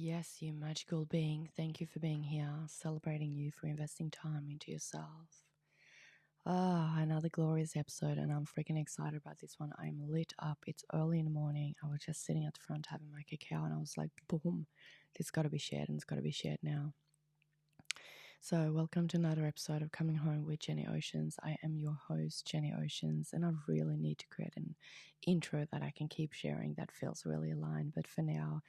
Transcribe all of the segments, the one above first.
Yes, you magical being, thank you for being here, celebrating you for investing time into yourself. Another glorious episode, and I'm freaking excited about this one. I'm lit up. It's early in the morning. I was just sitting at the front having my cacao, and I was like, boom, this got to be shared, and it's got to be shared now. So, welcome to another episode of Coming Home with Jenny Oceans. I am your host, Jenny Oceans, and I really need to create an intro that I can keep sharing that feels really aligned. But for now,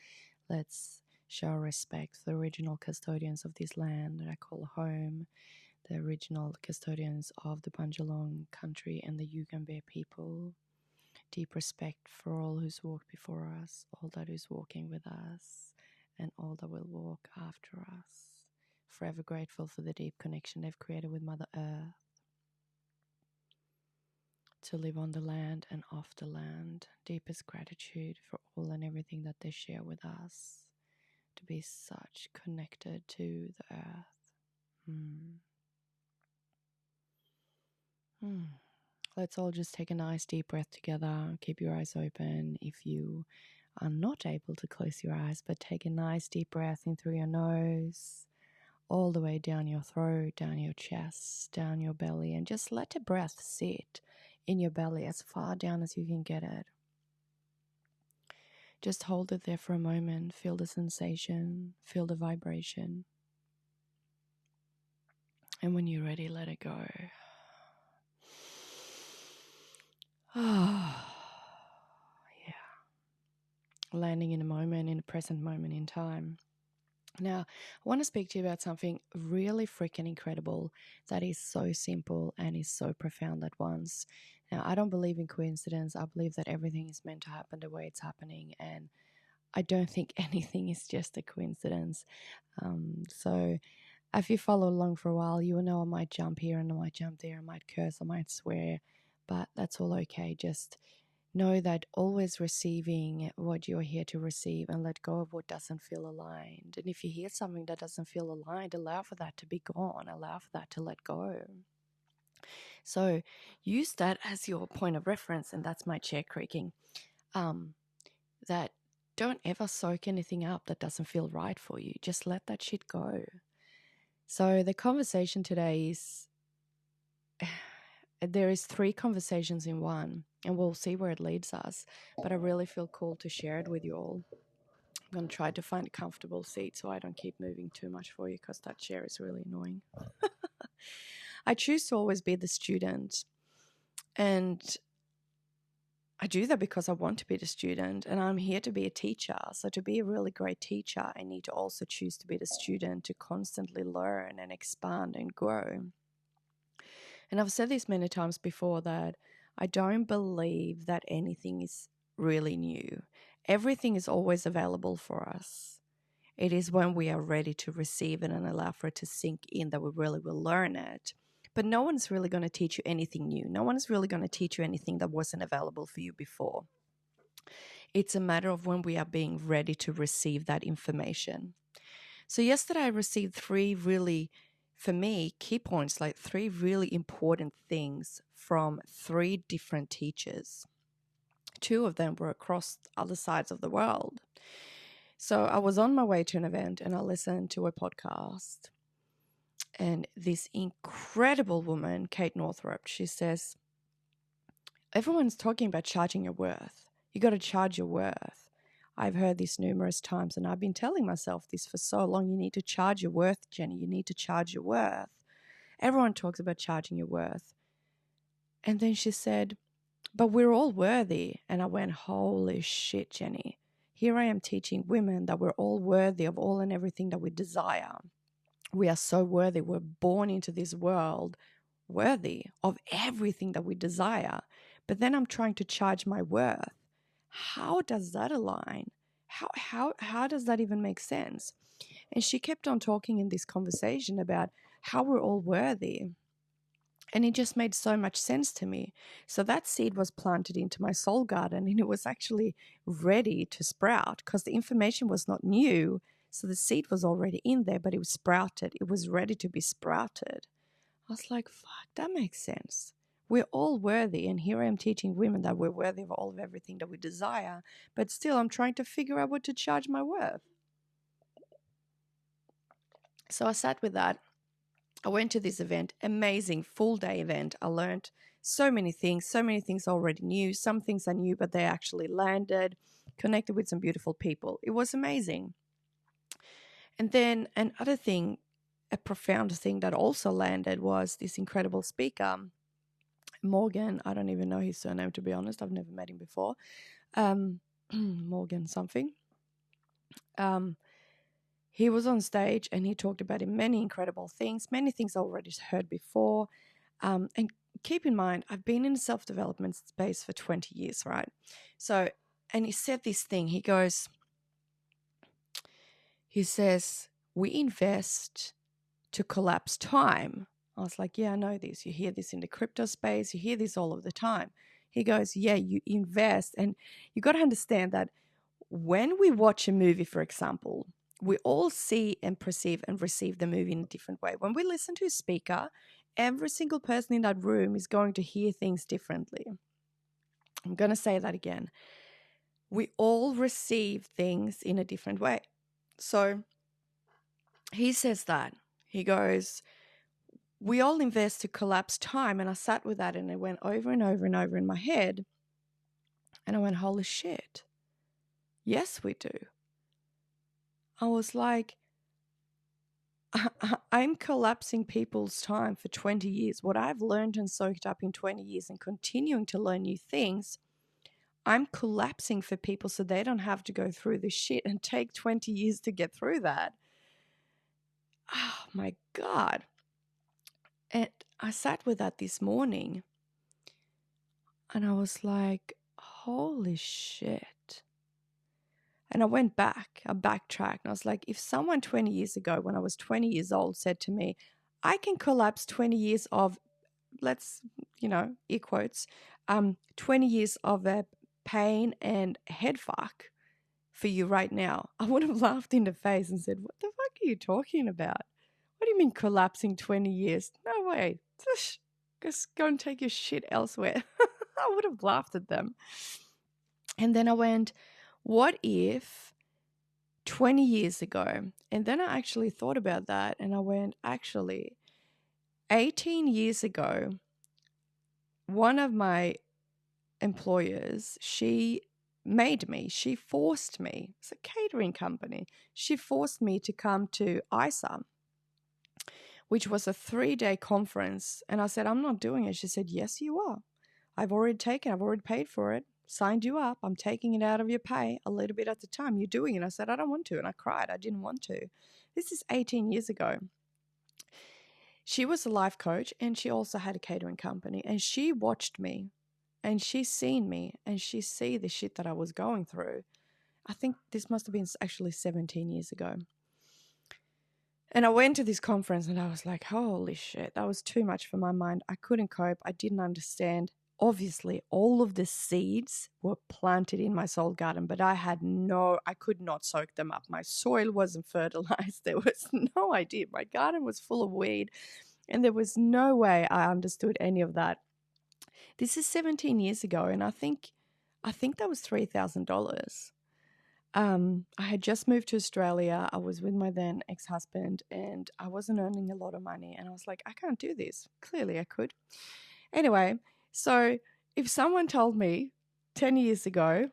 let's show respect to the original custodians of this land that I call home, the original custodians of the Bunjalong country and the Yugambeh people. Deep respect for all who's walked before us, all that is walking with us, and all that will walk after us. Forever grateful for the deep connection they've created with Mother Earth. To live on the land and off the land. Deepest gratitude for all and everything that they share with us. To be such connected to the earth. Let's all just take a nice deep breath together. Keep your eyes open if you are not able to close your eyes, but take a nice deep breath in through your nose, all the way down your throat, down your chest, down your belly, and just let the breath sit in your belly as far down as you can get it. Just hold it there for a moment. Feel the sensation, feel the vibration. And when you're ready, let it go. Yeah. Landing in a moment, in a present moment in time. Now, I want to speak to you about something really freaking incredible that is so simple and is so profound at once. Now, I don't believe in coincidence. I believe that everything is meant to happen the way it's happening, and I don't think anything is just a coincidence. So if you follow along for a while, you will know I might jump here and I might jump there, I might curse, I might swear, but that's all okay. Just know that always receiving what you're here to receive and let go of what doesn't feel aligned. And if you hear something that doesn't feel aligned, allow for that to be gone, allow for that to let go. So use that as your point of reference, and that's my chair creaking. That don't ever soak anything up that doesn't feel right for you. Just let that shit go. So the conversation today is, there is 3 conversations in one, and we'll see where it leads us. But I really feel called to share it with you all. I'm going to try to find a comfortable seat so I don't keep moving too much for you, because that chair is really annoying. I choose to always be the student, and I do that because I want to be the student, and I'm here to be a teacher. So to be a really great teacher, I need to also choose to be the student, to constantly learn and expand and grow. And I've said this many times before that I don't believe that anything is really new. Everything is always available for us. It is when we are ready to receive it and allow for it to sink in that we really will learn it. But no one's really going to teach you anything new. No one's really going to teach you anything that wasn't available for you before. It's a matter of when we are being ready to receive that information. So yesterday I received 3 really, for me, key points, like 3 really important things from 3 different teachers. 2 of them were across other sides of the world. So I was on my way to an event and I listened to a podcast. And this incredible woman, Kate Northrup, she says, everyone's talking about charging your worth. You got to charge your worth. I've heard this numerous times, and I've been telling myself this for so long. You need to charge your worth, Jenny. You need to charge your worth. Everyone talks about charging your worth. And then she said, but we're all worthy. And I went, holy shit, Jenny. Here I am teaching women that we're all worthy of all and everything that we desire. We are so worthy. We're born into this world worthy of everything that we desire. But then I'm trying to charge my worth. How does that align? How does that even make sense? And she kept on talking in this conversation about how we're all worthy. And it just made so much sense to me. So that seed was planted into my soul garden, and it was actually ready to sprout because the information was not new. So the seed was already in there, but it was sprouted. It was ready to be sprouted. I was like, fuck, that makes sense. We're all worthy, and here I am teaching women that we're worthy of all of everything that we desire, but still I'm trying to figure out what to charge my worth. So I sat with that. I went to this event, amazing full day event. I learned so many things I already knew. Some things I knew, but they actually landed, connected with some beautiful people. It was amazing. And then another thing, a profound thing that also landed was this incredible speaker, Morgan. I don't even know his surname, to be honest. I've never met him before. Morgan something. He was on stage and he talked about many incredible things, many things I already heard before. And keep in mind, I've been in the self-development space for 20 years, right? So, and he said this thing, he says, we invest to collapse time. I was like, yeah, I know this. You hear this in the crypto space. You hear this all of the time. He goes, yeah, you invest. And you got to understand that when we watch a movie, for example, we all see and perceive and receive the movie in a different way. When we listen to a speaker, every single person in that room is going to hear things differently. I'm going to say that again. We all receive things in a different way. So he says that. He goes, we all invest to collapse time. And I sat with that and it went over and over and over in my head. And I went, holy shit. Yes, we do. I was like, I'm collapsing people's time for 20 years. What I've learned and soaked up in 20 years and continuing to learn new things, I'm collapsing for people so they don't have to go through this shit and take 20 years to get through that. Oh my God. And I sat with that this morning and I was like, holy shit. And I went back, I backtracked, and I was like, if someone 20 years ago, when I was 20 years old, said to me, I can collapse 20 years of, let's, ear quotes, 20 years of pain and head fuck for you right now, I would have laughed in the face and said, what the fuck are you talking about? What do you mean collapsing 20 years? No way. Just go and take your shit elsewhere. I would have laughed at them. And then I went, what if 20 years ago? And then I actually thought about that and I went, actually, 18 years ago, one of my employers, she forced me, it's a catering company, she forced me to come to ISA, which was a 3-day conference. And I said, I'm not doing it. She said, yes, you are. I've already paid for it, signed you up. I'm taking it out of your pay a little bit at a time. You're doing it. I said, I don't want to. And I cried. I didn't want to. This is 18 years ago. She was a life coach and she also had a catering company. And she watched me and she's seen me and she see the shit that I was going through. I think this must have been actually 17 years ago. And I went to this conference and I was like, holy shit, that was too much for my mind. I couldn't cope. I didn't understand. Obviously, all of the seeds were planted in my soul garden, but I could not soak them up. My soil wasn't fertilized. There was no idea. My garden was full of weed and there was no way I understood any of that. This is 17 years ago and I think that was $3,000. I had just moved to Australia. I was with my then ex-husband and I wasn't earning a lot of money. And I was like, I can't do this. Clearly I could. Anyway, so if someone told me 10 years ago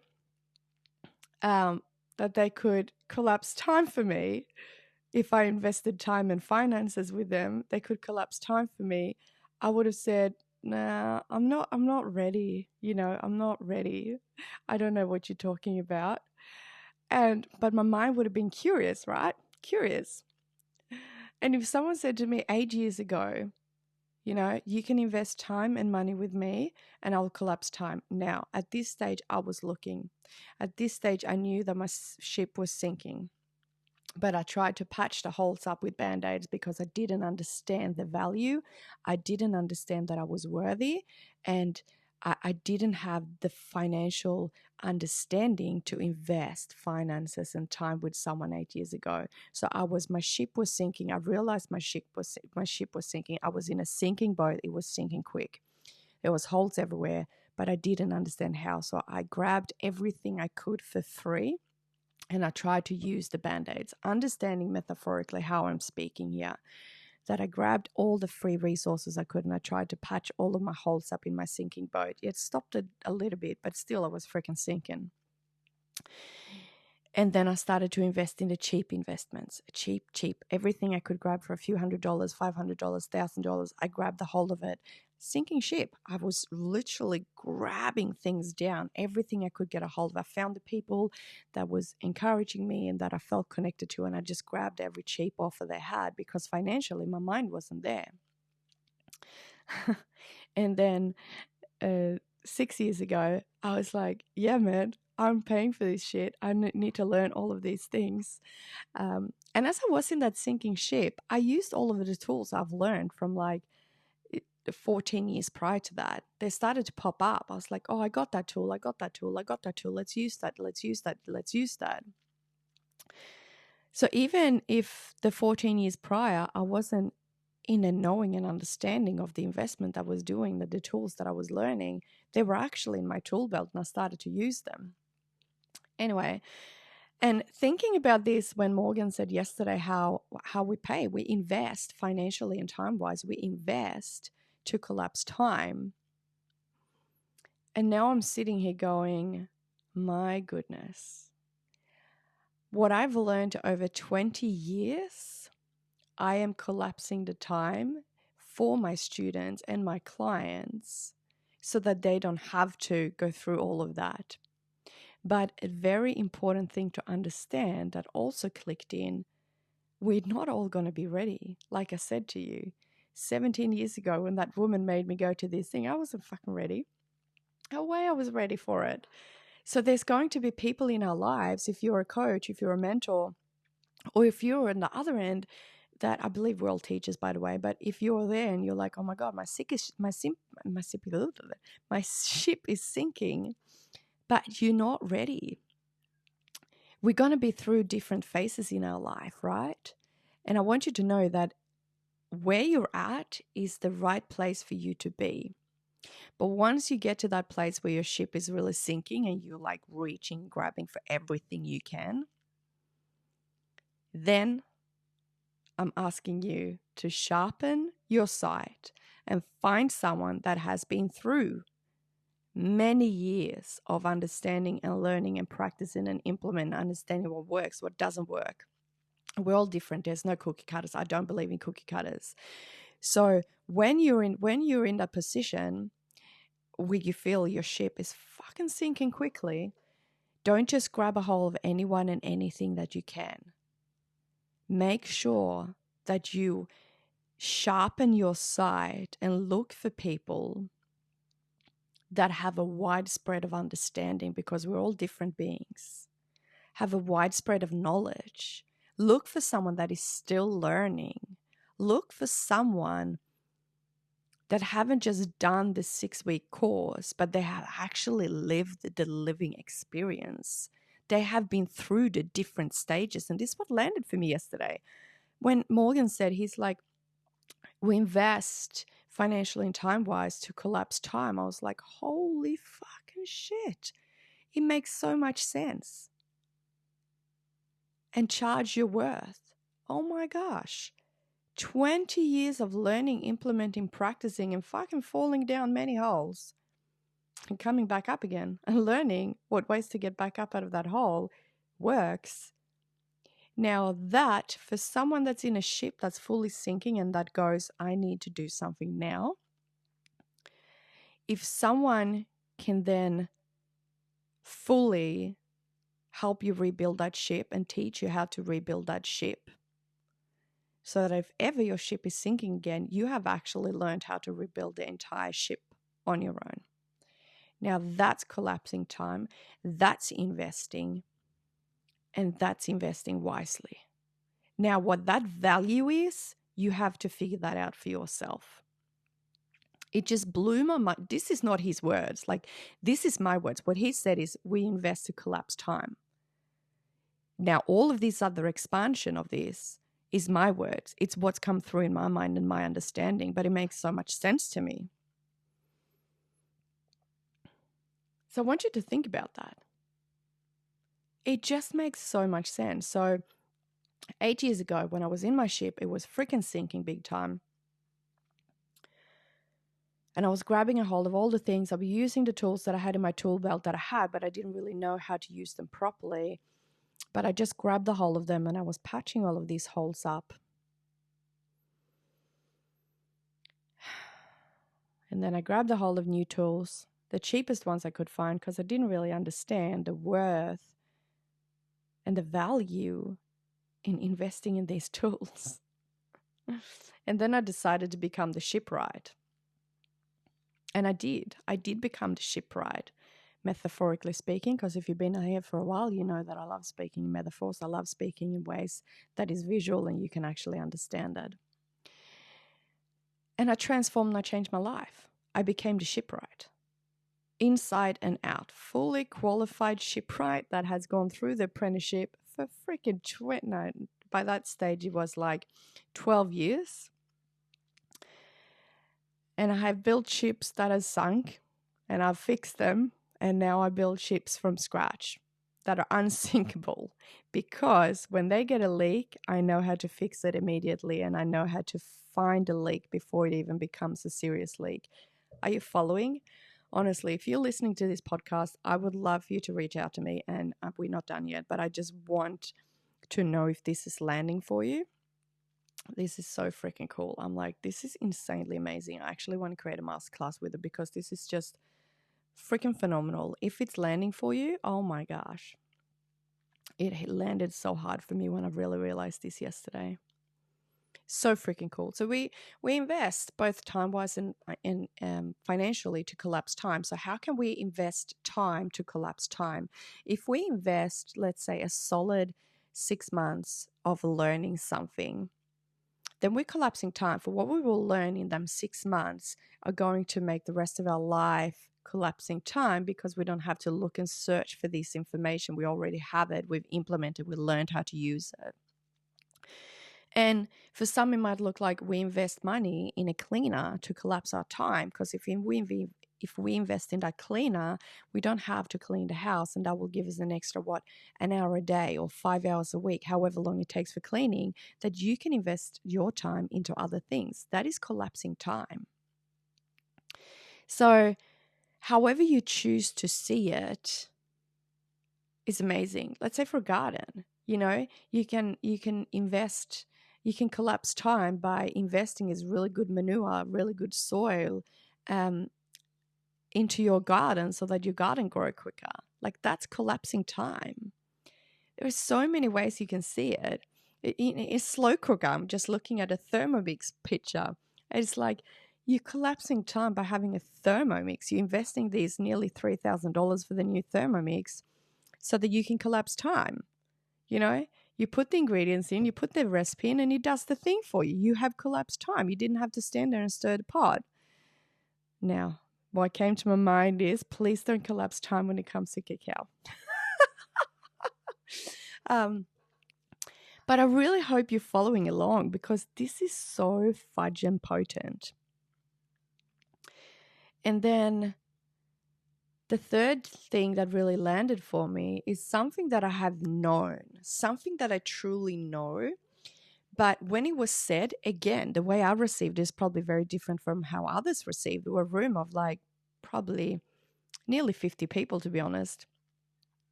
that they could collapse time for me, if I invested time and finances with them, they could collapse time for me, I would have said, nah, I'm not ready. I'm not ready. I don't know what you're talking about. But my mind would have been curious, right? Curious. And if someone said to me 8 years ago, you can invest time and money with me and I'll collapse time. Now, at this stage, I was looking. At this stage, I knew that my ship was sinking. But I tried to patch the holes up with Band-Aids because I didn't understand the value. I didn't understand that I was worthy. And I didn't have the financial understanding to invest finances and time with someone 8 years ago. So my ship was sinking. I realized my ship was sinking. I was in a sinking boat. It was sinking quick. There was holes everywhere, but I didn't understand how. So I grabbed everything I could for free. And I tried to use the band-aids, understanding metaphorically how I'm speaking here, that I grabbed all the free resources I could and I tried to patch all of my holes up in my sinking boat. It stopped it a little bit, but still I was freaking sinking. And then I started to invest in the cheap investments. Cheap. Everything I could grab for a few $100, $500, $1,000, I grabbed the whole of it. Sinking ship. I was literally grabbing things down, everything I could get a hold of. I found the people that was encouraging me and that I felt connected to, and I just grabbed every cheap offer they had because financially my mind wasn't there. And then 6 years ago, I was like, yeah, man, I'm paying for this shit. I need to learn all of these things. And as I was in that sinking ship, I used all of the tools I've learned from like 14 years prior to that. They started to pop up. I was like, oh, I got that tool. I got that tool. I got that tool. Let's use that. Let's use that. Let's use that. So even if the 14 years prior, I wasn't in a knowing and understanding of the investment I was doing, the tools that I was learning, they were actually in my tool belt and I started to use them. Anyway, and thinking about this when Morgan said yesterday how we pay, we invest financially and time-wise, we invest to collapse time. And now I'm sitting here going, my goodness, what I've learned over 20 years, I am collapsing the time for my students and my clients so that they don't have to go through all of that. But a very important thing to understand that also clicked in, we're not all going to be ready. Like I said to you, 17 years ago when that woman made me go to this thing, I wasn't fucking ready. No way I was ready for it. So there's going to be people in our lives, if you're a coach, if you're a mentor, or if you're on the other end, that I believe we're all teachers, by the way, but if you're there and you're like, oh my God, my ship is sinking, but you're not ready. We're going to be through different phases in our life, right? And I want you to know that where you're at is the right place for you to be. But once you get to that place where your ship is really sinking and you're like reaching, grabbing for everything you can, then I'm asking you to sharpen your sight and find someone that has been through many years of understanding and learning and practicing and implementing, understanding what works, what doesn't work. We're all different. There's no cookie cutters. I don't believe in cookie cutters. So when you're in that position where you feel your ship is fucking sinking quickly, don't just grab a hold of anyone and anything that you can. Make sure that you sharpen your sight and look for people that have a wide spread of understanding, because we're all different beings, have a wide spread of knowledge. Look for someone that is still learning. Look for someone that haven't just done the 6-week course, but they have actually lived the living experience. They have been through the different stages. And this is what landed for me yesterday. When Morgan said, he's like, we invest financially and time-wise to collapse time. I was like, holy fucking shit. It makes so much sense. And charge your worth. Oh my gosh. 20 years of learning, implementing, practicing, and fucking falling down many holes and coming back up again and learning what ways to get back up out of that hole works. Now that, for someone that's in a ship that's fully sinking and that goes, I need to do something now, if someone can then fully help you rebuild that ship and teach you how to rebuild that ship, so that if ever your ship is sinking again, you have actually learned how to rebuild the entire ship on your own. Now that's collapsing time, that's investing, and that's investing wisely. Now what that value is, you have to figure that out for yourself. It just blew my mind. This is not his words. Like, this is my words. What he said is, we invest to collapse time. Now, all of this other expansion of this is my words. It's what's come through in my mind and my understanding, but it makes so much sense to me. So I want you to think about that. it just makes so much sense. So 8 years ago, when I was in my ship, it was freaking sinking big time. And I was grabbing a hold of all the things. I was using the tools that I had in my tool belt that I had, but I didn't really know how to use them properly. But I just grabbed the whole of them and I was patching all of these holes up. And then I grabbed a hold of new tools, the cheapest ones I could find, because I didn't really understand the worth and the value in investing in these tools. And then I decided to become the shipwright. And I did. I did become the shipwright, metaphorically speaking, because if you've been here for a while, you know that I love speaking in metaphors. I love speaking in ways that is visual and you can actually understand it. And I transformed and I changed my life. I became the shipwright. Inside and out. Fully qualified shipwright that has gone through the apprenticeship for freaking by that stage it was like 12 years. And I have built ships that have sunk and I've fixed them. And now I build ships from scratch that are unsinkable, because when they get a leak, I know how to fix it immediately and I know how to find a leak before it even becomes a serious leak. Are you following? Honestly, if you're listening to this podcast, I would love you to reach out to me, and we're not done yet, but I just want to know if this is landing for you. This is so freaking cool. I'm like, this is insanely amazing. I actually want to create a masterclass with it because this is just freaking phenomenal. If it's landing for you, oh my gosh. It landed so hard for me when I really realized this yesterday. So freaking cool. So we invest both time-wise and financially to collapse time. So how can we invest time to collapse time? If we invest, let's say, a solid 6 months of learning something, then we're collapsing time. For what we will learn in them 6 months are going to make the rest of our life collapsing time, because we don't have to look and search for this information. We already have it. We've implemented. We learned how to use it. And for some, it might look like we invest money in a cleaner to collapse our time, because if we invest in that cleaner, we don't have to clean the house, and that will give us an extra, an hour a day or 5 hours a week, however long it takes for cleaning, that you can invest your time into other things. That is collapsing time. So however you choose to see it is amazing. Let's say for a garden, you can invest. You can collapse time by investing as really good manure, really good soil into your garden so that your garden grow quicker. Like, that's collapsing time. There are so many ways you can see it. It's slow cooker. I'm just looking at a Thermomix picture. It's like you're collapsing time by having a Thermomix. You're investing these nearly $3,000 for the new Thermomix so that you can collapse time. You put the ingredients in, you put the recipe in, and it does the thing for you. You have collapsed time. You didn't have to stand there and stir the pot. Now, what came to my mind is, please don't collapse time when it comes to cacao. But I really hope you're following along, because this is so fudging potent. And then the third thing that really landed for me is something that I have known, something that I truly know. But when it was said, again, the way I received it is probably very different from how others received. We were a room of like probably nearly 50 people, to be honest.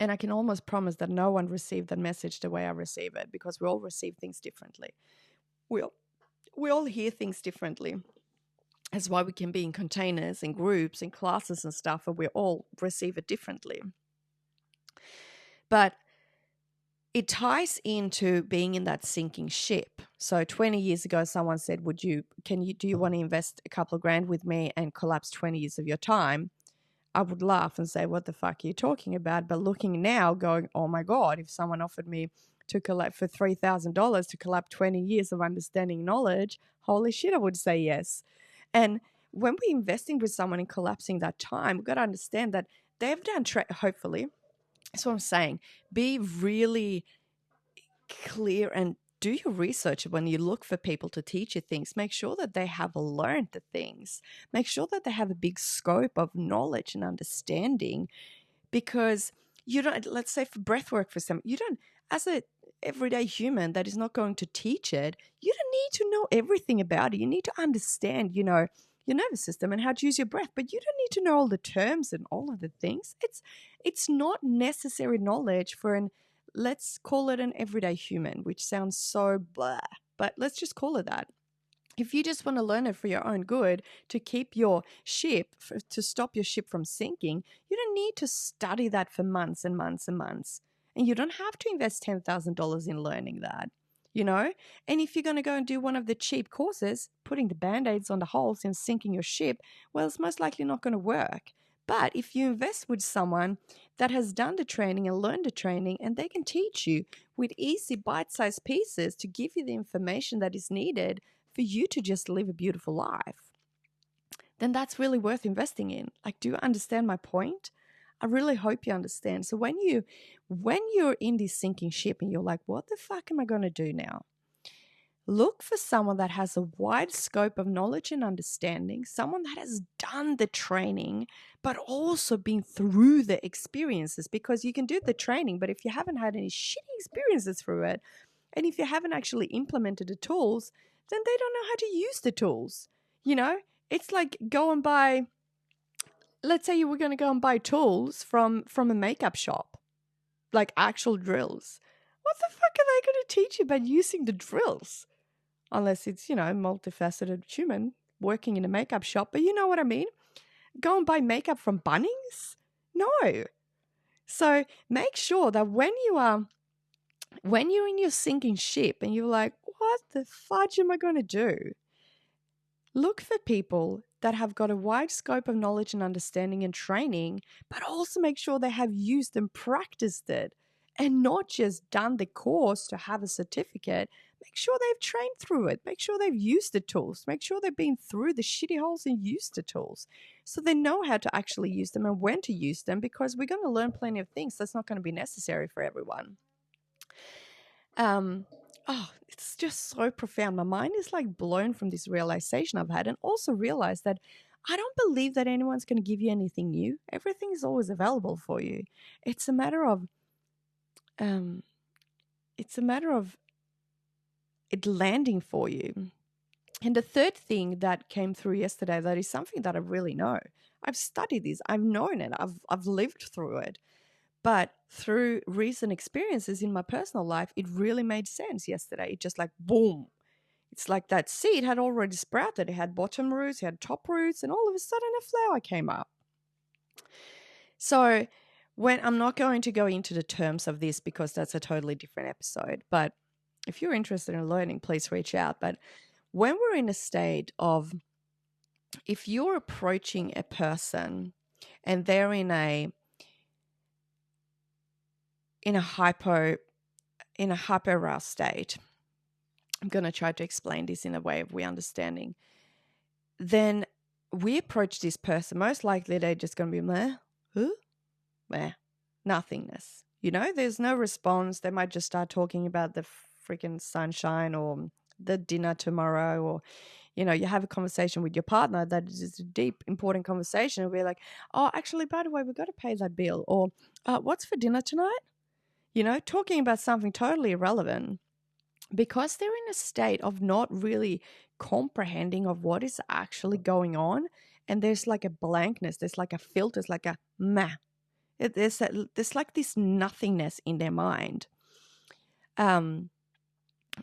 And I can almost promise that no one received that message the way I receive it, because we all receive things differently. We all hear things differently. That's why we can be in containers and groups and classes and stuff, and we all receive it differently. But it ties into being in that sinking ship. So 20 years ago, someone said, do you want to invest a couple of grand with me and collapse 20 years of your time? I would laugh and say, what the fuck are you talking about? But looking now, going, oh my God, if someone offered me to collapse for $3,000 to collapse 20 years of understanding knowledge, holy shit, I would say yes. And when we're investing with someone and collapsing that time, we've got to understand that they've done, hopefully, that's what I'm saying, be really clear and do your research when you look for people to teach you things. Make sure that they have learned the things. Make sure that they have a big scope of knowledge and understanding, because You don't, let's say for breath work for some, you don't, as a everyday human that is not going to teach it, you don't need to know everything about it. You need to understand, your nervous system and how to use your breath, but you don't need to know all the terms and all of the things. It's not necessary knowledge for let's call it an everyday human, which sounds so blah, but let's just call it that. If you just want to learn it for your own good, to keep your ship, to stop your ship from sinking, you don't need to study that for months and months and months. And you don't have to invest $10,000 in learning that, And if you're going to go and do one of the cheap courses, putting the band-aids on the holes and sinking your ship, well, it's most likely not going to work. But if you invest with someone that has done the training and learned the training, and they can teach you with easy bite-sized pieces to give you the information that is needed for you to just live a beautiful life, then that's really worth investing in. Like, do you understand my point? I really hope you understand. So when you're in this sinking ship and you're like, what the fuck am I going to do now? Look for someone that has a wide scope of knowledge and understanding, someone that has done the training, but also been through the experiences, because you can do the training, but if you haven't had any shitty experiences through it, and if you haven't actually implemented the tools, then they don't know how to use the tools. It's like go and buy, let's say you were going to go and buy tools from a makeup shop, like actual drills. What the fuck are they going to teach you about using the drills? Unless it's, multifaceted human working in a makeup shop. But you know what I mean? Go and buy makeup from Bunnings? No. So make sure that when you're in your sinking ship and you're like, what the fudge am I going to do? Look for people that have got a wide scope of knowledge and understanding and training, but also make sure they have used and practiced it and not just done the course to have a certificate. Make sure they've trained through it. Make sure they've used the tools. Make sure they've been through the shitty holes and used the tools so they know how to actually use them and when to use them, because we're going to learn plenty of things that's not going to be necessary for everyone. It's just so profound. My mind is like blown from this realization I've had, and also realized that I don't believe that anyone's going to give you anything new. Everything is always available for you. It's a matter of it landing for you. And the third thing that came through yesterday, that is something that I really know. I've studied this. I've known it. I've lived through it. But through recent experiences in my personal life, it really made sense yesterday. It just like, boom. It's like that seed had already sprouted. It had bottom roots, it had top roots, and all of a sudden a flower came up. So when I'm not going to go into the terms of this because that's a totally different episode, but if you're interested in learning, please reach out. But when we're in a state of, if you're approaching a person and they're in a hyper aroused state, I'm going to try to explain this in a way of we understanding, then we approach this person, most likely they're just going to be meh, nothingness. There's no response. They might just start talking about the freaking sunshine or the dinner tomorrow, or you have a conversation with your partner that is a deep, important conversation. It'll be like, oh, actually, by the way, we've got to pay that bill, or what's for dinner tonight? Talking about something totally irrelevant, because they're in a state of not really comprehending of what is actually going on. And there's like a blankness, there's like a filter, there's like a meh. There's like this nothingness in their mind. And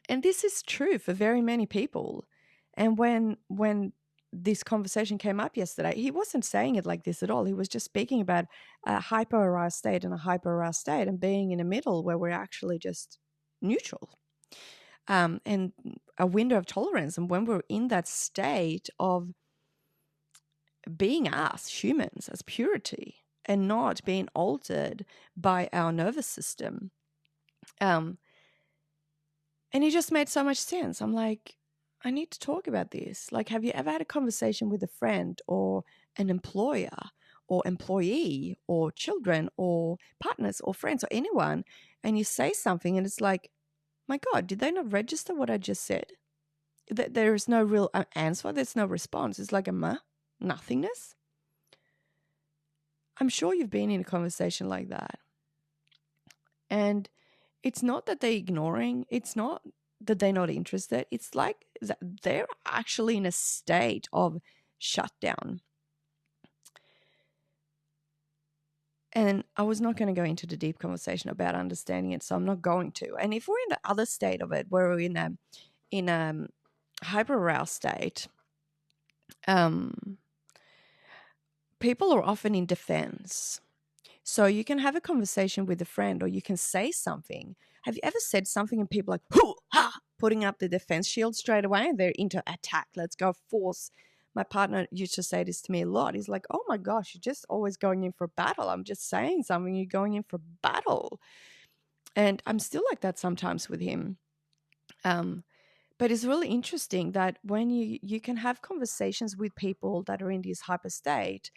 this is true for very many people. And when this conversation came up yesterday, he wasn't saying it like this at all. He was just speaking about a hyper-aroused state and a hyper-aroused state, and being in the middle where we're actually just neutral. And a window of tolerance. And when we're in that state of being us, humans, as purity, and not being altered by our nervous system. And it just made so much sense. I'm like, I need to talk about this. Like, have you ever had a conversation with a friend or an employer or employee or children or partners or friends or anyone, and you say something and it's like, my God, did they not register what I just said? There is no real answer. There's no response. It's like a nothingness. I'm sure you've been in a conversation like that. And it's not that they're ignoring, it's not that they're not interested. It's like they're actually in a state of shutdown. And I was not going to go into the deep conversation about understanding it, so I'm not going to. And if we're in the other state of it, where we're in a hyper aroused state, people are often in defense. So you can have a conversation with a friend, or you can say something. Have you ever said something and people are like, hoo, ha, putting up the defense shield straight away, and they're into attack. Let's go force. My partner used to say this to me a lot. He's like, oh my gosh, you're just always going in for battle. I'm just saying something, you're going in for battle. And I'm still like that sometimes with him. But it's really interesting that when you can have conversations with people that are in this hyper state,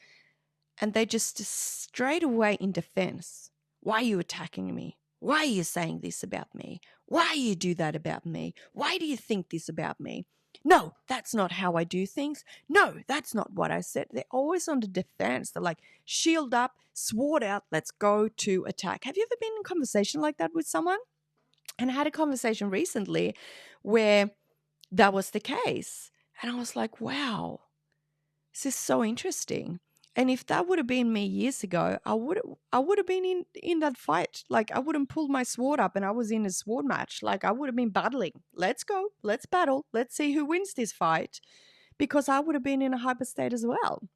and they just straight away in defense. Why are you attacking me? Why are you saying this about me? Why do you do that about me? Why do you think this about me? No, that's not how I do things. No, that's not what I said. They're always on the defense. They're like, shield up, sword out, let's go to attack. Have you ever been in a conversation like that with someone? And I had a conversation recently where that was the case. And I was like, wow, this is so interesting. And if that would have been me years ago, I would have been in that fight. Like, I wouldn't pull my sword up and I was in a sword match. Like, I would have been battling. Let's go. Let's battle. Let's see who wins this fight. Because I would have been in a hyper state as well.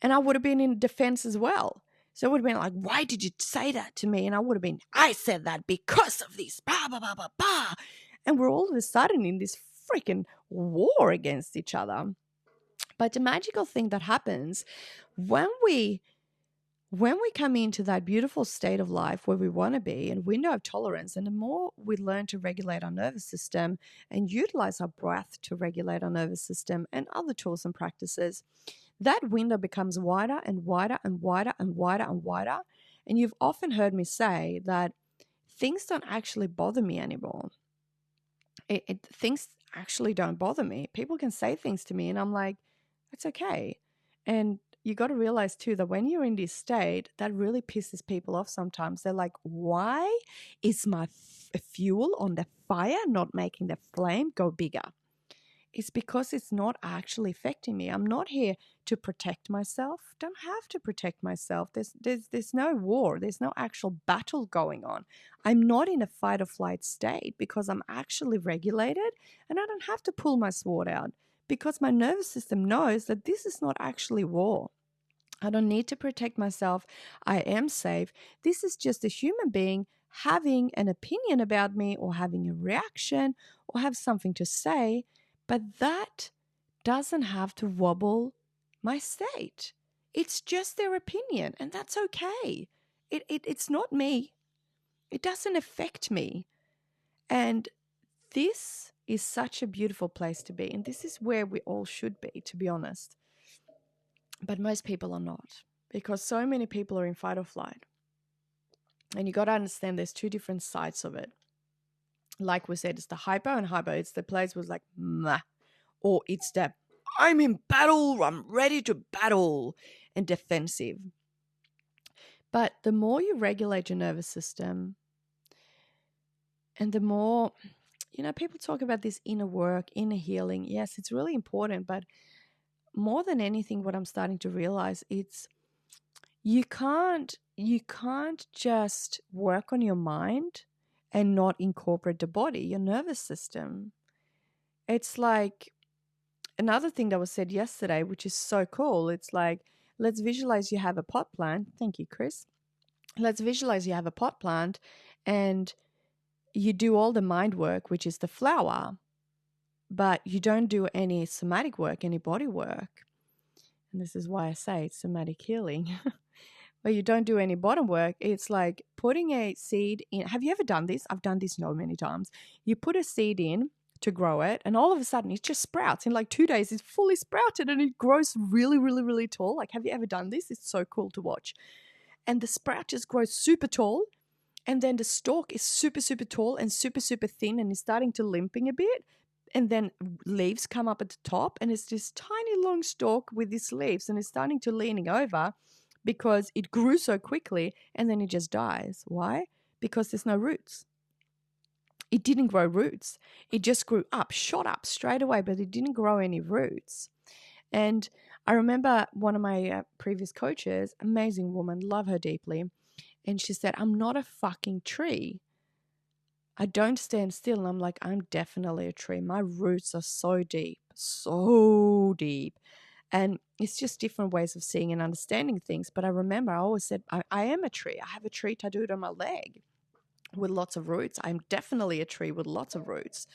And I would have been in defense as well. So it would have been like, why did you say that to me? And I would have been, I said that because of this. Bah, bah, bah, bah, bah. And we're all of a sudden in this freaking war against each other. But the magical thing that happens when we come into that beautiful state of life where we want to be and window of tolerance, and the more we learn to regulate our nervous system and utilize our breath to regulate our nervous system and other tools and practices, that window becomes wider and wider and wider and wider and wider. And you've often heard me say that things don't actually bother me anymore. Things actually don't bother me. People can say things to me and I'm like, it's okay. And you got to realize too that when you're in this state, that really pisses people off sometimes. They're like, why is my fuel on the fire not making the flame go bigger? It's because it's not actually affecting me. I'm not here to protect myself. Don't have to protect myself. There's no war. There's no actual battle going on. I'm not in a fight or flight state because I'm actually regulated, and I don't have to pull my sword out because my nervous system knows that this is not actually war. I don't need to protect myself. I am safe. This is just a human being having an opinion about me or having a reaction or have something to say, but that doesn't have to wobble my state. It's just their opinion, and that's okay. It's not me. It doesn't affect me. And this is such a beautiful place to be, and this is where we all should be, to be honest. But most people are not, because so many people are in fight or flight. And you got to understand there's two different sides of it. Like we said, it's the hyper and hyper. It's the place where it's like, meh. Or it's the, I'm in battle, I'm ready to battle, and defensive. But the more you regulate your nervous system, and the more, people talk about this inner work, inner healing. Yes, it's really important, but more than anything, what I'm starting to realize, it's you can't just work on your mind and not incorporate the body, your nervous system. It's like another thing that was said yesterday, which is so cool. It's like, let's visualize you have a pot plant. Thank you, Chris. Let's visualize you have a pot plant and you do all the mind work, which is the flower, but you don't do any somatic work, any body work. And this is why I say it's somatic healing. But you don't do any bottom work. It's like putting a seed in. Have you ever done this? I've done this so many times. You put a seed in to grow it, and all of a sudden it just sprouts. In like 2 days, it's fully sprouted and it grows really, really, really tall. Like, have you ever done this? It's so cool to watch. And the sprout just grows super tall, and then the stalk is super, super tall and super, super thin, and is starting to limping a bit. And then leaves come up at the top, and it's this tiny long stalk with these leaves, and it's starting to leaning over because it grew so quickly, and then it just dies. Why? because there's no roots. It didn't grow roots. It just grew up, shot up straight away, but it didn't grow any roots. And I remember one of my previous coaches, amazing woman, love her deeply. And she said, I'm not a fucking tree. I don't stand still. And I'm like, I'm definitely a tree. My roots are so deep, so deep. And it's just different ways of seeing and understanding things. But I remember I always said, I am a tree. I have a tree tattooed on my leg with lots of roots. I'm definitely a tree with lots of roots.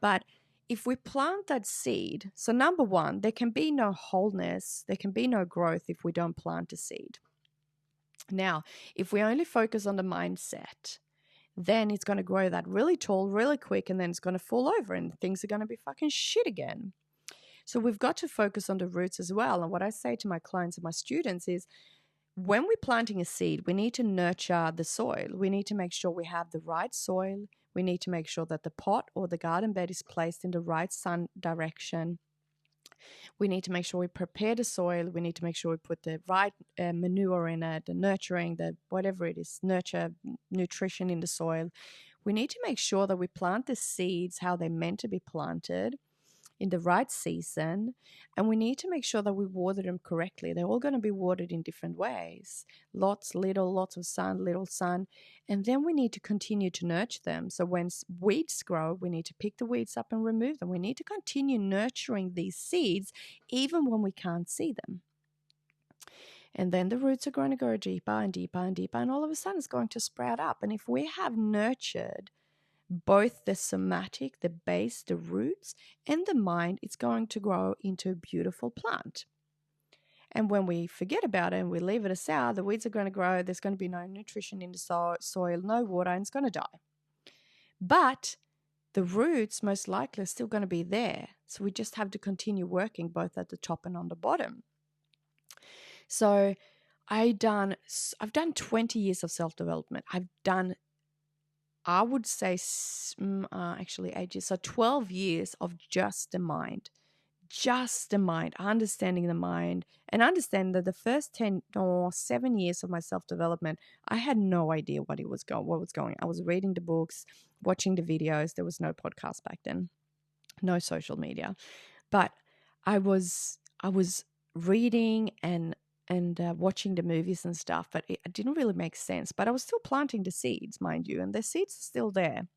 But if we plant that seed, so number one, there can be no wholeness, there can be no growth if we don't plant a seed. Now, if we only focus on the mindset, then it's going to grow that really tall, really quick, and then it's going to fall over and things are going to be fucking shit again. So we've got to focus on the roots as well. And what I say to my clients and my students is, when we're planting a seed, we need to nurture the soil. We need to make sure we have the right soil. We need to make sure that the pot or the garden bed is placed in the right sun direction. We need to make sure we prepare the soil. We need to make sure we put the right manure in it, the nurturing, the whatever it is, nutrition in the soil. We need to make sure that we plant the seeds how they're meant to be planted in the right season, and we need to make sure that we water them correctly. They're all going to be watered in different ways. Lots, little, lots of sun, little sun. And then we need to continue to nurture them. So when weeds grow, we need to pick the weeds up and remove them. We need to continue nurturing these seeds even when we can't see them. And then the roots are going to go deeper and deeper and deeper, and all of a sudden it's going to sprout up. And if we have nurtured both the somatic, the base, the roots, and the mind, it's going to grow into a beautiful plant. And when we forget about it and we leave it aside, the weeds are going to grow. There's going to be no nutrition in the soil, no water, and it's going to die. But the roots most likely are still going to be there. So we just have to continue working both at the top and on the bottom. So I've done 20 years of self-development. I would say actually ages. So 12 years of just the mind, understanding the mind, and understanding that the first 10 or 7 years of my self-development, I had no idea what was going. I was reading the books, watching the videos. There was no podcast back then, no social media, but I was reading and watching the movies and stuff, but it didn't really make sense. But I was still planting the seeds, mind you, and the seeds are still there.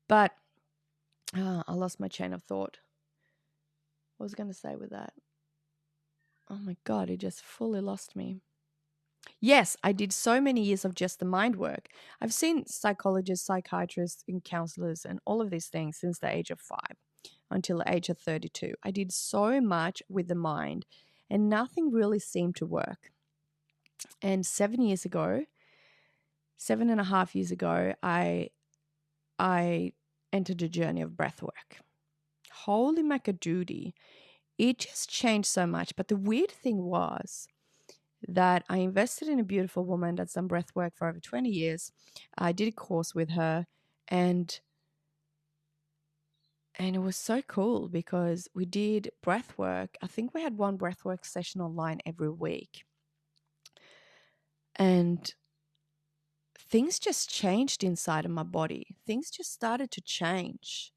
But I lost my chain of thought. What was I going to say with that? Oh my God, it just fully lost me. Yes, I did so many years of just the mind work. I've seen psychologists, psychiatrists, and counselors and all of these things since the age of 5 until the age of 32. I did so much with the mind and nothing really seemed to work. And 7.5 years ago, I entered a journey of breath work. Holy macadoodie. It just changed so much. But the weird thing was that I invested in a beautiful woman that's done breath work for over 20 years. I did a course with her, and it was so cool because we did breath work. I think we had one breath work session online every week. And things just changed inside of my body. Things just started to change.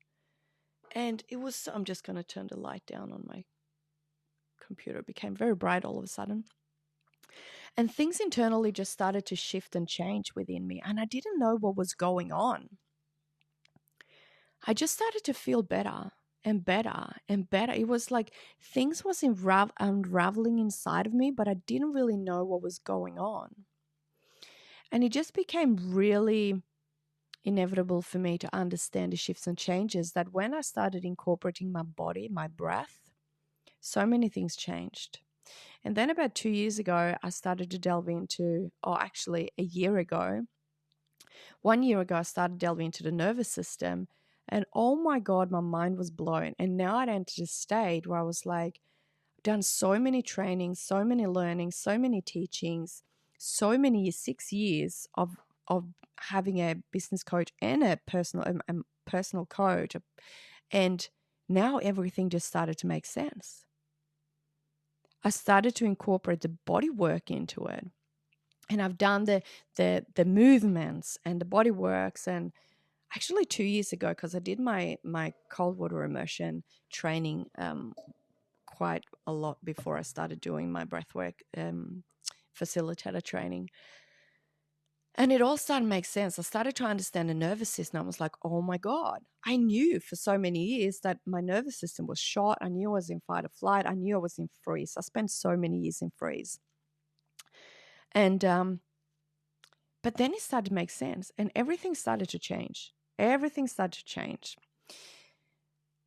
And it was, I'm just going to turn the light down on my computer. It became very bright all of a sudden. And things internally just started to shift and change within me. And I didn't know what was going on. I just started to feel better and better and better. It was like things was unraveling inside of me, but I didn't really know what was going on. And it just became really inevitable for me to understand the shifts and changes that when I started incorporating my body, my breath, so many things changed. And then about 2 years ago, I started to delve into, actually a year ago, 1 year ago, I started delving into the nervous system. And oh my God, my mind was blown. And now I'd entered a state where I was like, done so many trainings, so many learnings, so many teachings, so many 6 years of having a business coach and a personal coach. And now everything just started to make sense. I started to incorporate the body work into it. And I've done the movements and the body works. And actually 2 years ago, because I did my cold water immersion training quite a lot before I started doing my breathwork facilitator training. And it all started to make sense. I started to understand the nervous system. I was like, oh my God, I knew for so many years that my nervous system was shot. I knew I was in fight or flight. I knew I was in freeze. I spent so many years in freeze. And, but then it started to make sense and everything started to change. Everything started to change.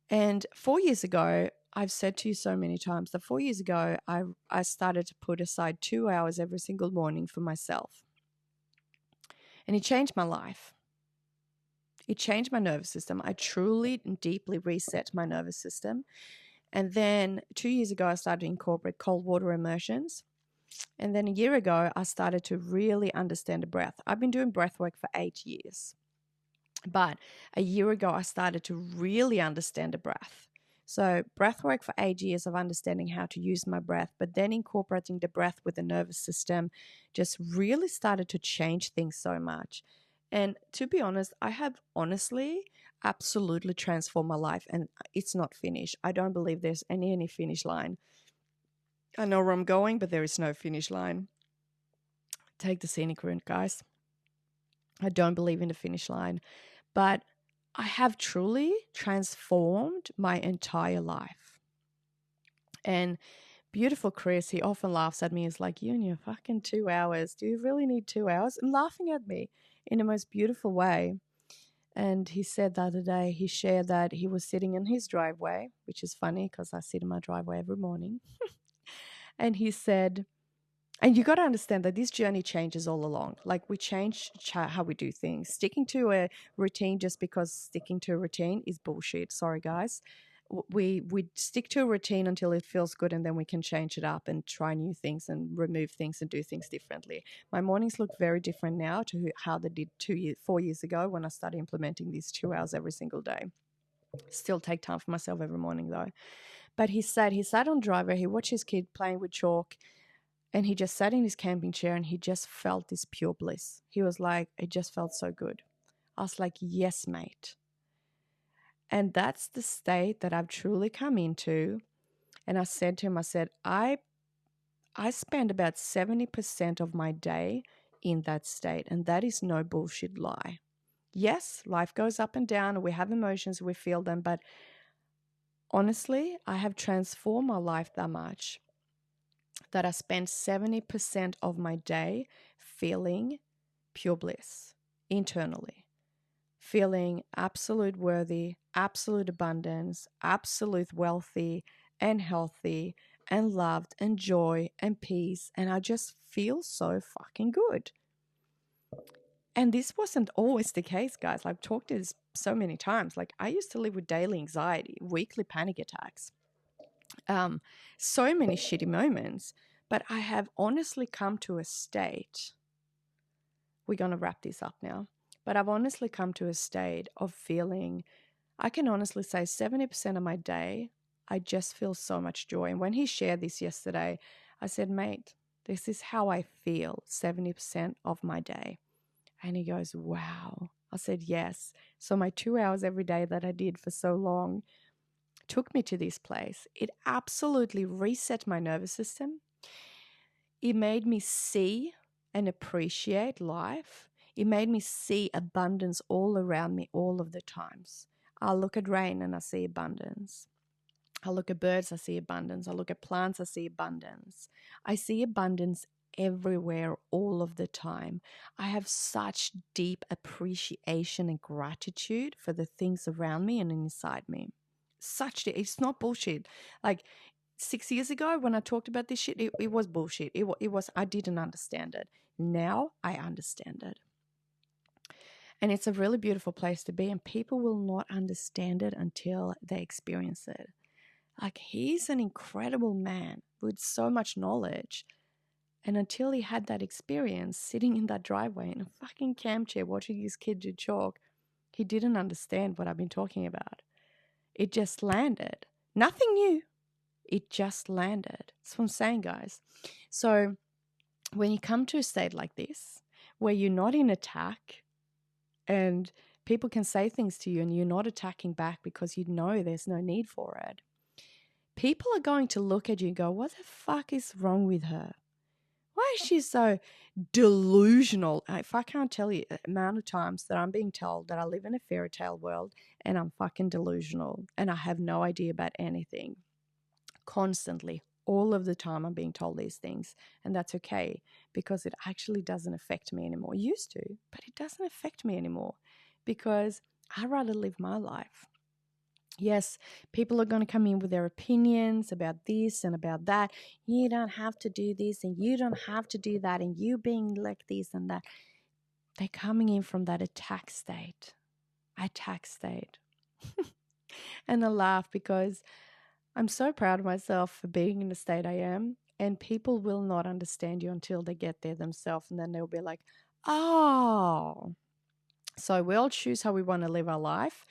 And 4 years ago, I've said to you so many times that 4 years ago, I started to put aside 2 hours every single morning for myself. And it changed my life. It changed my nervous system. I truly and deeply reset my nervous system. And then 2 years ago, I started to incorporate cold water immersions. And then a year ago, I started to really understand the breath. I've been doing breath work for 8 years. But a year ago, I started to really understand the breath. So breath work for 8 years of understanding how to use my breath, but then incorporating the breath with the nervous system just really started to change things so much. And to be honest, I have honestly absolutely transformed my life, and it's not finished. I don't believe there's any finish line. I know where I'm going, but there is no finish line. Take the scenic route, guys. I don't believe in the finish line, but I have truly transformed my entire life. And beautiful Chris, he often laughs at me. He's like, you and your fucking 2 hours. Do you really need 2 hours? And laughing at me in the most beautiful way. And he said the other day, he shared that he was sitting in his driveway, which is funny because I sit in my driveway every morning. And he said, and you got to understand that this journey changes all along. Like we change how we do things. Sticking to a routine just because sticking to a routine is bullshit. Sorry, guys. We stick to a routine until it feels good, and then we can change it up and try new things and remove things and do things differently. My mornings look very different now to how they did 4 years ago when I started implementing these 2 hours every single day. Still take time for myself every morning though. But he sat on driver. He watched his kid playing with chalk. And he just sat in his camping chair and he just felt this pure bliss. He was like, it just felt so good. I was like, yes, mate. And that's the state that I've truly come into. And I said to him, I spend about 70% of my day in that state. And that is no bullshit lie. Yes, life goes up and down. We have emotions, we feel them. But honestly, I have transformed my life that much that I spend 70% of my day feeling pure bliss internally, feeling absolute worthy, absolute abundance, absolute wealthy and healthy and loved and joy and peace. And I just feel so fucking good. And this wasn't always the case, guys. I've talked to this so many times. Like I used to live with daily anxiety, weekly panic attacks, so many shitty moments. But I have honestly come to a state. We're going to wrap this up now. But I've honestly come to a state of feeling, I can honestly say 70% of my day, I just feel so much joy. And when he shared this yesterday, I said, mate, this is how I feel 70% of my day. And he goes, wow. I said, yes. So my 2 hours every day that I did for so long took me to this place. It absolutely reset my nervous system. It made me see and appreciate life. It made me see abundance all around me all of the times. I look at rain and I see abundance. I look at birds, I see abundance. I look at plants, I see abundance. I see abundance everywhere all of the time. I have such deep appreciation and gratitude for the things around me and inside me. It's not bullshit. Like 6 years ago when I talked about this shit, it was bullshit. It was, I didn't understand it. Now I understand it. And it's a really beautiful place to be, and people will not understand it until they experience it. Like, he's an incredible man with so much knowledge. And until he had that experience sitting in that driveway in a fucking camp chair watching his kid do chalk, he didn't understand what I've been talking about. It just landed. Nothing new. It just landed. That's what I'm saying, guys. So when you come to a state like this, where you're not in attack and people can say things to you and you're not attacking back because you know there's no need for it, people are going to look at you and go, what the fuck is wrong with her? Why is she so delusional? If I can't tell you the amount of times that I'm being told that I live in a fairy tale world and I'm fucking delusional and I have no idea about anything. Constantly, all of the time, I'm being told these things. And that's okay, because it actually doesn't affect me anymore. It used to, but it doesn't affect me anymore because I'd rather live my life. Yes, people are going to come in with their opinions about this and about that. You don't have to do this and you don't have to do that, and you being like this and that. They're coming in from that attack state. And I laugh because I'm so proud of myself for being in the state I am. And people will not understand you until they get there themselves. And then they'll be like, oh. So we all choose how we want to live our life.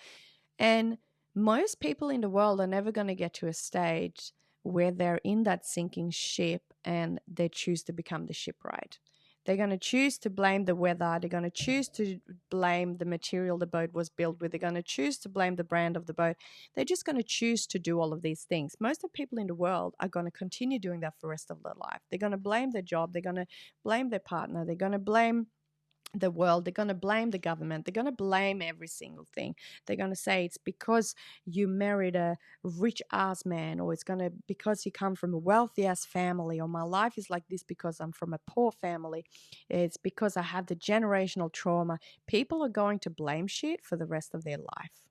And most people in the world are never going to get to a stage where they're in that sinking ship and they choose to become the shipwright. They're going to choose to blame the weather. They're going to choose to blame the material the boat was built with. They're going to choose to blame the brand of the boat. They're just going to choose to do all of these things. Most of the people in the world are going to continue doing that for the rest of their life. They're going to blame their job. They're going to blame their partner. They're going to blame the world. They're going to blame the government. They're going to blame every single thing. They're going to say it's because you married a rich ass man, or it's going to because you come from a wealthy ass family, or my life is like this because I'm from a poor family. It's because I have the generational trauma. People are going to blame shit for the rest of their life.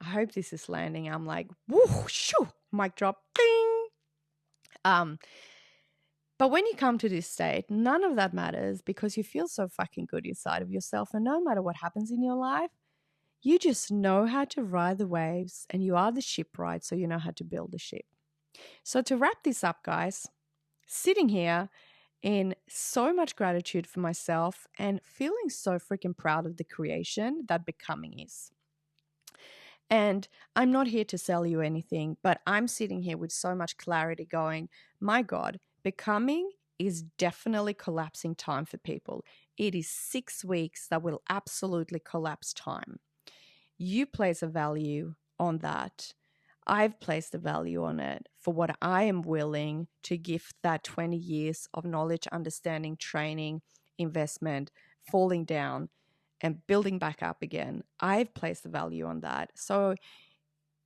I hope this is landing. I'm like, whoo, shoo, mic drop, ding. But when you come to this state, none of that matters because you feel so fucking good inside of yourself. And no matter what happens in your life, you just know how to ride the waves, and you are the shipwright, so you know how to build the ship. So to wrap this up, guys, sitting here in so much gratitude for myself and feeling so freaking proud of the creation that becoming is. And I'm not here to sell you anything, but I'm sitting here with so much clarity going, my God, becoming is definitely collapsing time for people. It is 6 weeks that will absolutely collapse time. You place a value on that. I've placed a value on it for what I am willing to give that 20 years of knowledge, understanding, training, investment, falling down, and building back up again. I've placed a value on that. So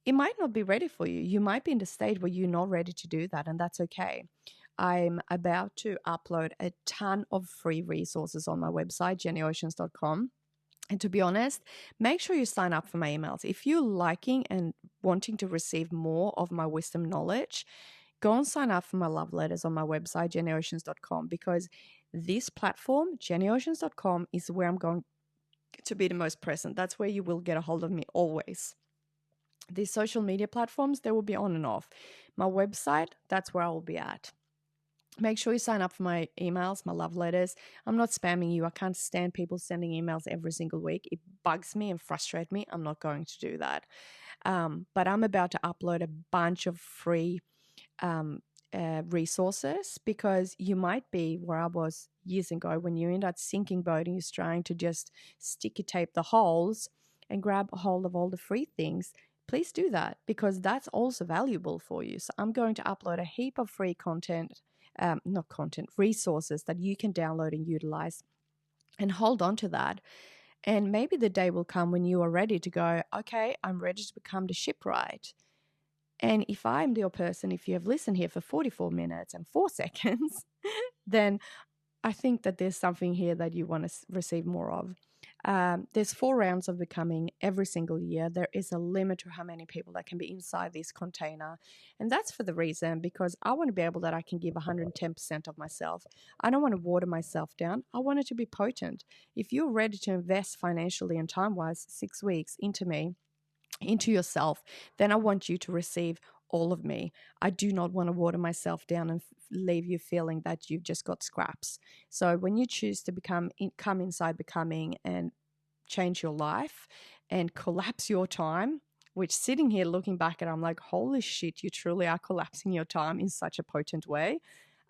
it might not be ready for you. You might be in the state where you're not ready to do that, and that's okay. I'm about to upload a ton of free resources on my website, jennyoceans.com. And to be honest, make sure you sign up for my emails. If you're liking and wanting to receive more of my wisdom knowledge, go and sign up for my love letters on my website, jennyoceans.com, because this platform, jennyoceans.com, is where I'm going to be the most present. That's where you will get a hold of me always. These social media platforms, they will be on and off. My website, that's where I will be at. Make sure you sign up for my emails, my love letters. I'm not spamming you. I can't stand people sending emails every single week. It bugs me and frustrates me. I'm not going to do that. But I'm about to upload a bunch of free resources, because you might be where I was years ago when you're in that sinking boat and you're trying to just sticky tape the holes and grab a hold of all the free things. Please do that, because that's also valuable for you. So I'm going to upload a heap of free resources that you can download and utilize, and hold on to that. And maybe the day will come when you are ready to go, okay, I'm ready to become the shipwright. And if I'm your person, if you have listened here for 44 minutes and 4 seconds, then I think that there's something here that you want to receive more of. There's 4 rounds of becoming every single year. There is a limit to how many people that can be inside this container. And that's for the reason, because I want to be able that I can give 110% of myself. I don't want to water myself down. I want it to be potent. If you're ready to invest financially and time-wise 6 weeks into me, into yourself, then I want you to receive all of me. I do not want to water myself down and leave you feeling that you've just got scraps. So when you choose to come inside becoming and change your life and collapse your time, which sitting here looking back at, I'm like, holy shit, you truly are collapsing your time in such a potent way.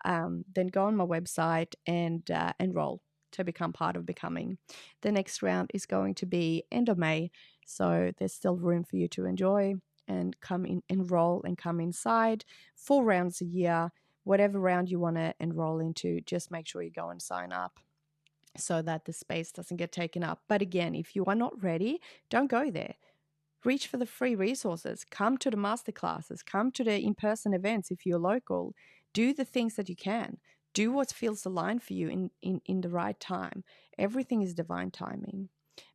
then go on my website and enroll to become part of Becoming. The next round is going to be end of May, so there's still room for you to enjoy and come in, enroll and come inside. 4 rounds a year, whatever round you want to enroll into, just make sure you go and sign up so that the space doesn't get taken up. But again, if you are not ready, don't go there. Reach for the free resources. Come to the masterclasses. Come to the in-person events if you're local. Do the things that you can. Do what feels aligned for you in the right time. Everything is divine timing.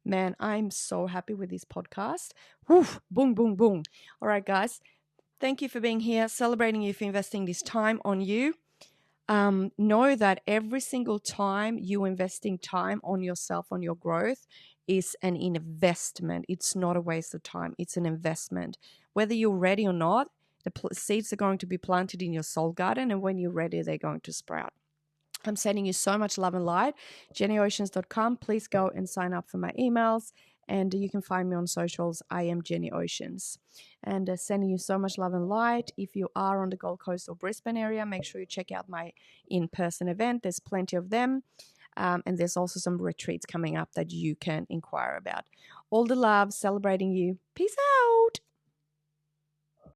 Man, I'm so happy with this podcast. Woof, boom, boom, boom. All right, guys. Thank you for being here, celebrating you for investing this time on you. Know that every single time you investing time on yourself, on your growth, is an investment. It's not a waste of time. It's an investment. Whether you're ready or not, the seeds are going to be planted in your soul garden, and when you're ready, they're going to sprout. I'm sending you so much love and light. JennyOceans.com. Please go and sign up for my emails. And you can find me on socials. I am Jenny Oceans. And sending you so much love and light. If you are on the Gold Coast or Brisbane area, make sure you check out my in-person event. There's plenty of them. And there's also some retreats coming up that you can inquire about. All the love, celebrating you. Peace out.